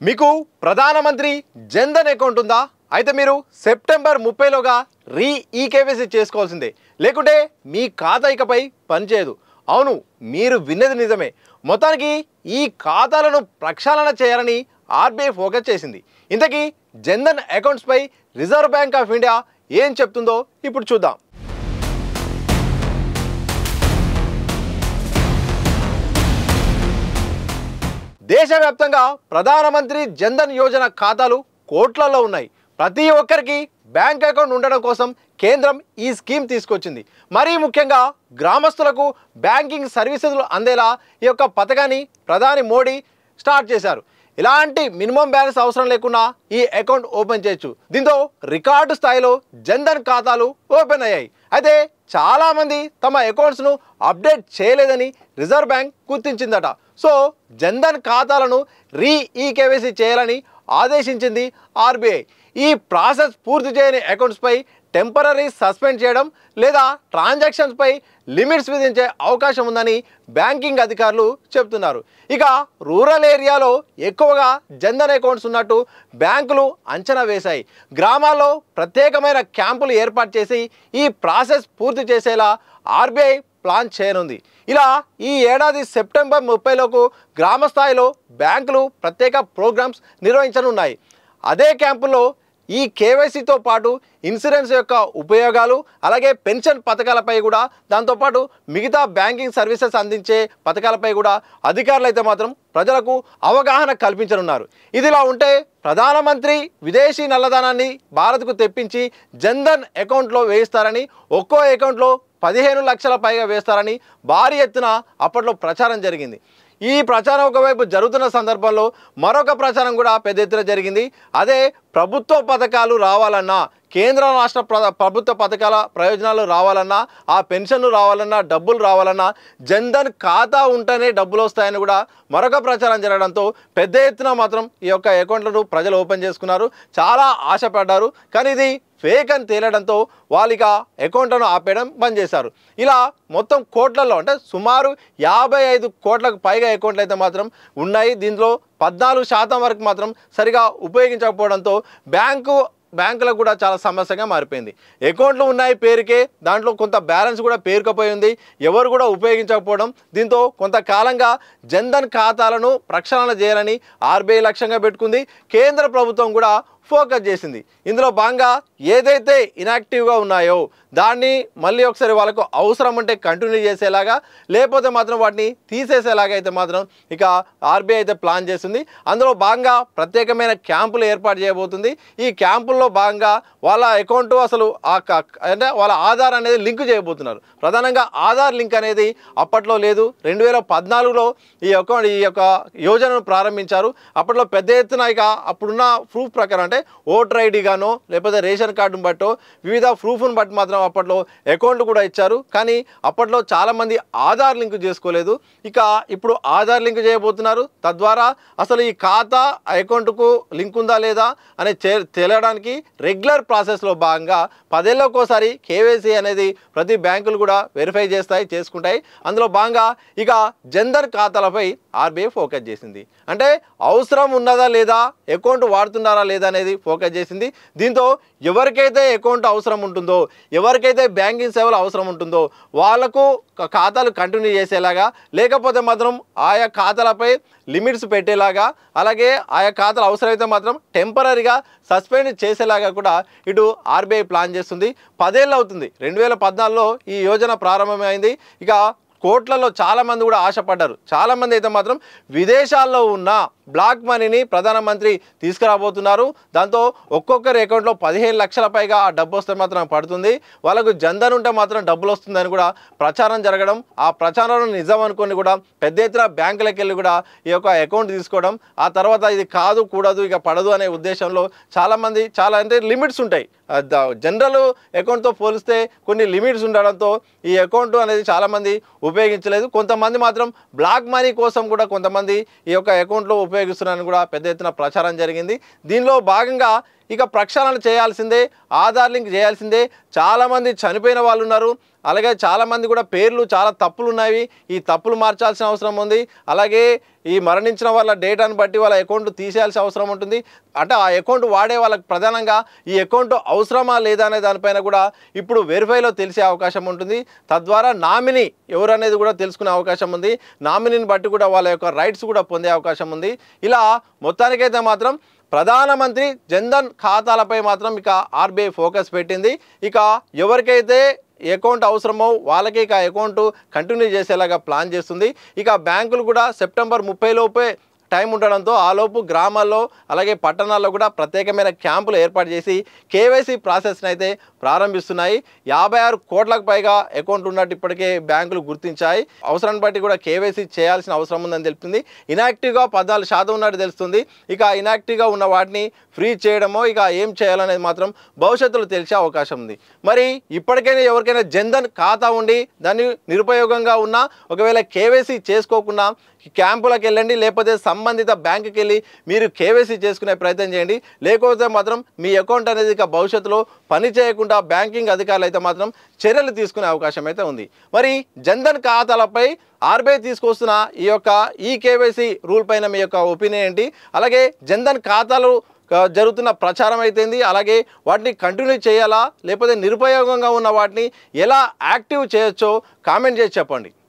మీకు ప్రధానమంత్రి జన్ ధన్ అకౌంట్ ఉందా? అయితే మీరు సెప్టెంబర్ 30లోగా ఈకేవైసీ చేసుకోవాల్సిందే, లేకుంటే మీ ఖాతా ఇకపై పనిచేయదు. అవును, మీరు విన్నది నిజమే. మొత్తానికి ఈ ఖాతాలను ప్రక్షాళన చేయాలని ఆర్బీఐ ఫోకస్ చేసింది. ఇంతకీ జన్ ధన్ అకౌంట్స్ పై రిజర్వ్ బ్యాంక్ ఆఫ్ ఇండియా ఏం చెప్తుందో ఇప్పుడు చూద్దాం. దేశవ్యాప్తంగా ప్రధానమంత్రి జన్ ధన్ యోజన ఖాతాలు కోట్లలో ఉన్నాయి. ప్రతి ఒక్కరికి బ్యాంక్ అకౌంట్ ఉండడం కోసం కేంద్రం ఈ స్కీమ్ తీసుకొచ్చింది. మరీ ముఖ్యంగా గ్రామస్తులకు బ్యాంకింగ్ సర్వీసెస్లు అందేలా ఈ యొక్క పథకాన్ని ప్రధాని మోడీ స్టార్ట్ చేశారు. ఇలాంటి మినిమం బ్యాలెన్స్ అవసరం లేకుండా ఈ అకౌంట్ ఓపెన్ చేయొచ్చు. దీంతో రికార్డు స్థాయిలో జన్ ధన్ ఖాతాలు ఓపెన్ అయ్యాయి. అయితే చాలామంది తమ అకౌంట్స్ను అప్డేట్ చేయలేదని రిజర్వ్ బ్యాంక్ గుర్తించిందట. సో జన్ ధన్ ఖాతాలను ఈకేవైసీ చేయాలని ఆదేశించింది ఆర్బీఐ. ఈ ప్రాసెస్ పూర్తి చేయని అకౌంట్స్పై టెంపరరీ సస్పెండ్ చేయడం లేదా ట్రాన్సాక్షన్స్పై లిమిట్స్ విధించే అవకాశం ఉందని బ్యాంకింగ్ అధికారులు చెప్తున్నారు. ఇక రూరల్ ఏరియాలో ఎక్కువగా జన్ ధన్ అకౌంట్స్ ఉన్నట్టు బ్యాంకులు అంచనా వేశాయి. గ్రామాల్లో ప్రత్యేకమైన క్యాంపులు ఏర్పాటు చేసి ఈ ప్రాసెస్ పూర్తి చేసేలా ఆర్బీఐ ప్లాన్ చేయనుంది. ఇలా ఈ ఏడాది సెప్టెంబర్ 30లోపు గ్రామ స్థాయిలో బ్యాంకులు ప్రత్యేక ప్రోగ్రామ్స్ నిర్వహించనున్నాయి. అదే క్యాంపుల్లో ఈ కేవైసీతో పాటు ఇన్సూరెన్స్ యొక్క ఉపయోగాలు, అలాగే పెన్షన్ పథకాలపై కూడా, దాంతోపాటు మిగతా బ్యాంకింగ్ సర్వీసెస్ అందించే పథకాలపై కూడా అధికారులు అయితే మాత్రం ప్రజలకు అవగాహన కల్పించనున్నారు. ఇదిలా ఉంటే ప్రధానమంత్రి విదేశీ నల్లధనాన్ని భారత్కు తెప్పించి జన్ ధన్ అకౌంట్లో వేయిస్తారని, ఒక్కో అకౌంట్లో 15 లక్షల పైగా వేస్తారని భారీ ఎత్తున అప్పట్లో ప్రచారం జరిగింది. ఈ ప్రచారం ఒకవైపు జరుగుతున్న సందర్భంలో మరొక ప్రచారం కూడా పెద్ద ఎత్తున జరిగింది. అదే ప్రభుత్వ పథకాలు రావాలన్నా, కేంద్ర రాష్ట్ర ప్రభుత్వ పథకాల ప్రయోజనాలు రావాలన్నా, ఆ పెన్షన్లు రావాలన్నా, డబ్బులు రావాలన్నా జన్ ధన్ ఖాతా ఉంటేనే డబ్బులు వస్తాయని కూడా మరొక ప్రచారం జరగడంతో పెద్ద ఎత్తున మాత్రం ఈ యొక్క అకౌంట్లను ప్రజలు ఓపెన్ చేసుకున్నారు. చాలా ఆశపడ్డారు. కానీ ఇది ఫేక్ అని తేలడంతో వాళ్ళిక అకౌంట్లను ఆపేయడం బంద్ చేశారు. ఇలా మొత్తం కోట్లలో, అంటే సుమారు 55 కోట్లకు పైగా అకౌంట్లు అయితే మాత్రం ఉన్నాయి. దీంట్లో 14% వరకు మాత్రం సరిగా ఉపయోగించకపోవడంతో బ్యాంకులకు కూడా చాలా సమస్యగా మారిపోయింది. అకౌంట్లు ఉన్నాయి పేరుకే, దాంట్లో కొంత బ్యాలెన్స్ కూడా పేరుకపోయింది, ఎవరు కూడా ఉపయోగించకపోవడం. దీంతో కొంతకాలంగా జన్ ధన్ ఖాతాలను ప్రక్షాళన చేయాలని ఆర్బీఐ లక్ష్యంగా పెట్టుకుంది. కేంద్ర ప్రభుత్వం కూడా ఫోకస్ చేసింది. ఇందులో భాగంగా ఏదైతే ఇనాక్టివ్గా ఉన్నాయో దాన్ని మళ్ళీ ఒకసారి వాళ్ళకు అవసరం ఉంటే కంటిన్యూ చేసేలాగా, లేకపోతే మాత్రం వాటిని తీసేసేలాగా అయితే మాత్రం ఇక ఆర్బీఐ అయితే ప్లాన్ చేస్తుంది. అందులో భాగంగా ప్రత్యేకమైన క్యాంపులు ఏర్పాటు చేయబోతుంది. ఈ క్యాంపుల్లో భాగంగా వాళ్ళ అకౌంట్ అసలు అంటే వాళ్ళ ఆధార్ అనేది లింక్ చేయబోతున్నారు. ప్రధానంగా ఆధార్ లింక్ అనేది అప్పట్లో లేదు. 2014లో ఈ యొక్క యోజనను ప్రారంభించారు. అప్పట్లో పెద్ద ఎత్తున ఇక అప్పుడున్న ప్రూఫ్ ప్రకారం, అంటే ఓటర్ ఐడి గానో లేకపోతే రేషన్ కార్డును బట్టో వివిధ ప్రూఫ్ను బట్టి మాత్రం అప్పట్లో అకౌంట్ కూడా ఇచ్చారు. కానీ అప్పట్లో చాలామంది ఆధార్ లింక్ చేసుకోలేదు. ఇక ఇప్పుడు ఆధార్ లింక్ చేయబోతున్నారు. తద్వారా అసలు ఈ ఖాతా అకౌంట్కు లింక్ ఉందా లేదా అని తెలియడానికి రెగ్యులర్ ప్రాసెస్లో భాగంగా 10 ఏళ్ళకోసారి కేవైసీ అనేది ప్రతి బ్యాంకులు కూడా వెరిఫై చేసుకుంటాయి. అందులో భాగంగా ఇక జన్ ధన్ ఖాతాలపై ఆర్బీఐ ఫోకస్ చేసింది. అంటే అవసరం ఉన్నదా లేదా, అకౌంట్ వాడుతున్నారా లేదా అనేది ఫోకస్ చేసింది. దీంతో ఎవరికైతే అకౌంట్ అవసరం ఉంటుందో, ఎవరికైతే బ్యాంకింగ్ సేవలు అవసరం ఉంటుందో వాళ్లకు ఖాతాలు కంటిన్యూ చేసేలాగా, లేకపోతే మాత్రం ఆయా ఖాతాలపై లిమిట్స్ పెట్టేలాగా, అలాగే ఆయా ఖాతాలు అవసరమైతే మాత్రం టెంపరీగా సస్పెండ్ చేసేలాగా కూడా ఇటు ఆర్బీఐ ప్లాన్ చేస్తుంది. 10 ఏళ్ళు అవుతుంది. 2014లో ఈ యోజన ప్రారంభమైంది. ఇక కోట్లలో చాలామంది కూడా ఆశపడ్డారు. చాలామంది అయితే మాత్రం విదేశాల్లో ఉన్న బ్లాక్ మనీని ప్రధానమంత్రి తీసుకురాబోతున్నారు. దాంతో ఒక్కొక్కరి అకౌంట్లో 15 లక్షల పైగా ఆ డబ్బు వస్తే మాత్రం పడుతుంది. వాళ్ళకు జన్ ధన్ ఉంటే మాత్రం డబ్బులు వస్తుందని కూడా ప్రచారం జరగడం, ఆ ప్రచారం నిజం అనుకొని కూడా పెద్ద ఎత్తున బ్యాంకులకు వెళ్ళి కూడా ఈ యొక్క అకౌంట్ తీసుకోవడం, ఆ తర్వాత ఇది కాదు కూడదు ఇక పడదు అనే ఉద్దేశంలో చాలామంది అంటే లిమిట్స్ ఉంటాయి. జనరల్ అకౌంట్తో పోలిస్తే కొన్ని లిమిట్స్ ఉండడంతో ఈ అకౌంట్ అనేది చాలామంది ఉపయోగించలేదు. కొంతమంది మాత్రం బ్లాక్ మనీ కోసం కూడా కొంతమంది ఈ యొక్క అకౌంట్లో ఉపయోగిస్తున్నారని కూడా పెద్ద ఎత్తున ప్రచారం జరిగింది. దీనిలో భాగంగా ఇక ప్రక్షాళన చేయాల్సిందే, ఆధార్ లింక్ చేయాల్సిందే. చాలామంది చనిపోయిన వాళ్ళు ఉన్నారు, అలాగే చాలామంది కూడా పేర్లు చాలా తప్పులు ఉన్నాయి, ఈ తప్పులు మార్చాల్సిన అవసరం ఉంది. అలాగే ఈ మరణించిన వాళ్ళ డేటాను బట్టి వాళ్ళ అకౌంట్ తీసేయాల్సిన అవసరం ఉంటుంది. అంటే ఆ అకౌంట్ వాడే వాళ్ళకి ప్రధానంగా ఈ అకౌంట్ అవసరమా లేదా అనే దానిపైన కూడా ఇప్పుడు వెరిఫైలో తెలిసే అవకాశం ఉంటుంది. తద్వారా నామినీ ఎవరు అనేది కూడా తెలుసుకునే అవకాశం ఉంది. నామినీని బట్టి కూడా వాళ్ళ యొక్క రైట్స్ కూడా పొందే అవకాశం ఉంది. ఇలా మొత్తానికైతే మాత్రం ప్రధానమంత్రి జన్ధన్ ఖాతాలపై మాత్రం ఇక ఆర్బీఐ ఫోకస్ పెట్టింది. ఇక ఎవరికైతే అకౌంట్ అవసరమో వాళ్ళకి ఇక అకౌంట్ కంటిన్యూ చేసేలాగా ప్లాన్ చేస్తుంది. ఇక బ్యాంకులు కూడా సెప్టెంబర్ 30 లోపే టైం ఉండడంతో ఆలోపు గ్రామాల్లో అలాగే పట్టణాల్లో కూడా ప్రత్యేకమైన క్యాంపులు ఏర్పాటు చేసి కేవైసీ ప్రాసెస్ని అయితే ప్రారంభిస్తున్నాయి. 56 కోట్లకు పైగా అకౌంట్ ఉన్నట్టు ఇప్పటికే బ్యాంకులు గుర్తించాయి. అవసరాన్ని బట్టి కూడా కేవైసీ చేయాల్సిన అవసరం ఉందని తెలుపుతుంది. ఇనాక్టివ్గా 14% ఉన్నట్టు తెలుస్తుంది. ఇక ఇనాక్టివ్గా ఉన్న వాటిని ఫ్రీ చేయడమో ఇక ఏం చేయాలనేది మాత్రం భవిష్యత్తులో తెలిసే అవకాశం ఉంది. మరి ఇప్పటికైనా ఎవరికైనా జన్ధన్ ఖాతా ఉండి దాన్ని నిరుపయోగంగా ఉన్నా ఒకవేళ కేవైసీ చేసుకోకుండా క్యాంపులకు వెళ్ళండి, లేకపోతే సంబంధిత బ్యాంకుకి వెళ్ళి మీరు కేవైసీ చేసుకునే ప్రయత్నం చేయండి. లేకపోతే మాత్రం మీ అకౌంట్ అనేది ఇక భవిష్యత్తులో పని చేయకుండా బ్యాంకింగ్ అధికారులు అయితే మాత్రం చర్యలు తీసుకునే అవకాశం అయితే ఉంది. మరి జన్ధన్ ఖాతాలపై ఆర్బీఐ తీసుకొస్తున్న ఈ యొక్క కేవైసీ రూల్ పైన మీ యొక్క ఒపీనియన్ ఏంటి? అలాగే జన్ధన్ ఖాతాలు జరుగుతున్న ప్రచారం అయితేంది, అలాగే వాటిని కంటిన్యూ చేయాలా లేకపోతే నిరుపయోగంగా ఉన్న వాటిని ఎలా యాక్టివ్ చేయొచ్చో కామెంట్ చేసి చెప్పండి.